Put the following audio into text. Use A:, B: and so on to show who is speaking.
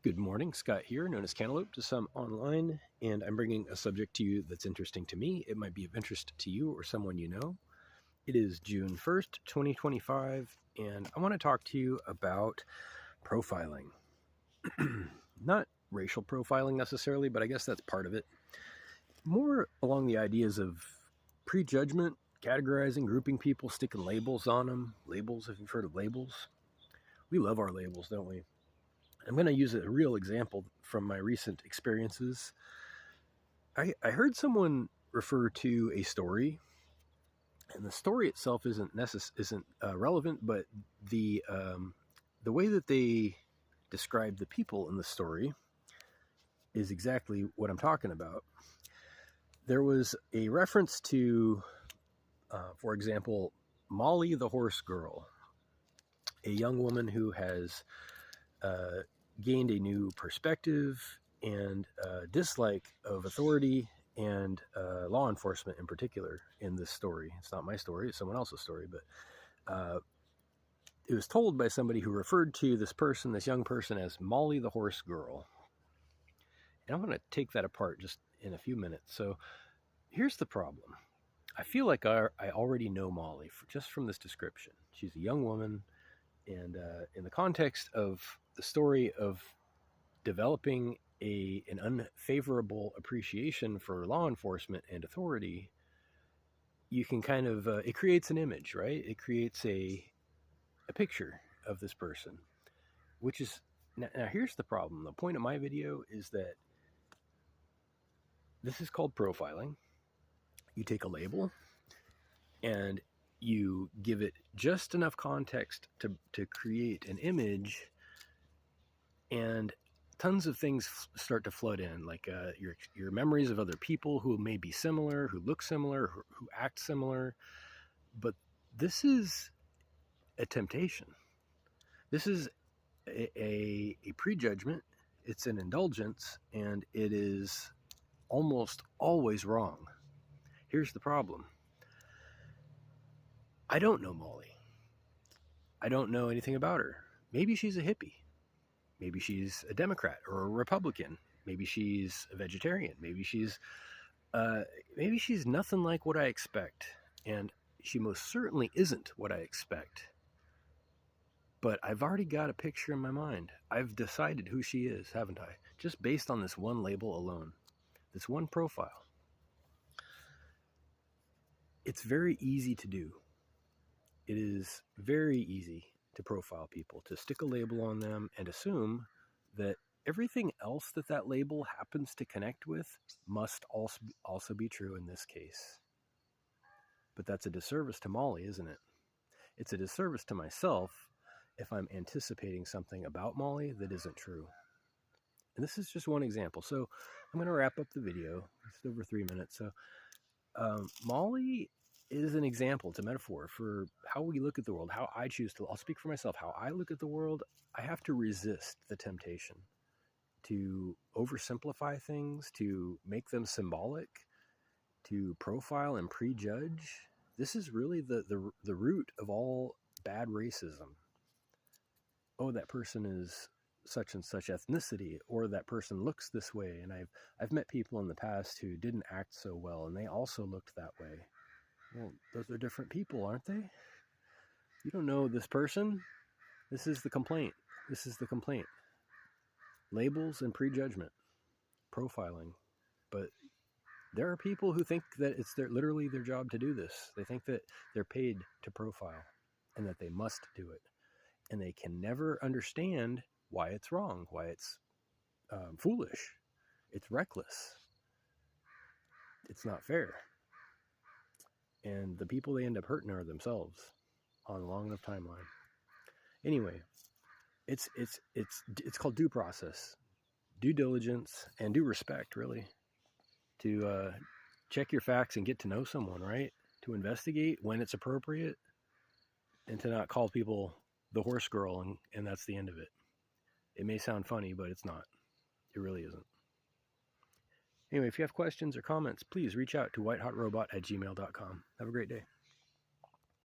A: Good morning, Scott here, known as Cantaloupe to some online, and I'm bringing a subject to you that's interesting to me. It might be of interest to you or someone you know. It is June 1st, 2025, and I want to talk to you about profiling. Not racial profiling necessarily, but I guess that's part of it. More along the ideas of prejudgment, categorizing, grouping people, sticking labels on them. Labels, if you've heard of labels. We love our labels, don't we? I'm going to use a real example from my recent experiences. I heard someone refer to a story, and the story itself isn't relevant, but the way that they describe the people in the story is exactly what I'm talking about. There was a reference to, for example, Molly the horse girl, a young woman who has gained a new perspective and dislike of authority and law enforcement in particular in this story. It's not my story, it's someone else's story, but it was told by somebody who referred to this young person, as Molly the horse girl. And I'm going to take that apart just in a few minutes. So here's the problem. I feel like I already know Molly just from this description. She's a young woman, and in the context of the story of developing an unfavorable appreciation for law enforcement and authority, you can kind of it creates an image, right? It creates a picture of this person, which is now here's the problem. The point of my video is that this is called profiling. You take a label and you give it just enough context to create an image, and tons of things start to flood in, like your memories of other people who may be similar, who look similar, who act similar. But this is a temptation. This is a prejudgment. It's an indulgence, and it is almost always wrong. Here's the problem. I don't know Molly. I don't know anything about her. Maybe she's a hippie. Maybe she's a Democrat or a Republican. Maybe she's a vegetarian. Maybe she's nothing like what I expect. And she most certainly isn't what I expect. But I've already got a picture in my mind. I've decided who she is, haven't I? Just based on this one label alone, this one profile. It's very easy to do. It is very easy to profile people, to stick a label on them and assume that everything else that label happens to connect with must also be true in this case. But that's a disservice to Molly, isn't it? It's a disservice to myself if I'm anticipating something about Molly that isn't true. And this is just one example. So I'm going to wrap up the video. It's over 3 minutes. So Molly is an example, it's a metaphor for how we look at the world, how I choose to, I'll speak for myself, how I look at the world. I have to resist the temptation to oversimplify things, to make them symbolic, to profile and prejudge. This is really the root of all bad racism. Oh, that person is such and such ethnicity, or that person looks this way. And I've met people in the past who didn't act so well, and they also looked that way. Well, those are different people, aren't they? You don't know this person. This is the complaint. This is the complaint. Labels and prejudgment, profiling. But there are people who think that it's literally their job to do this. They think that they're paid to profile and that they must do it. And they can never understand why it's wrong, why it's foolish. It's reckless. It's not fair. And the people they end up hurting are themselves on a long enough timeline. Anyway, it's called due process, due diligence, and due respect, really, to check your facts and get to know someone, right? To investigate when it's appropriate, and to not call people the horse girl and that's the end of it. It may sound funny, but it's not. It really isn't. Anyway, if you have questions or comments, please reach out to whitehotrobot@gmail.com. Have a great day.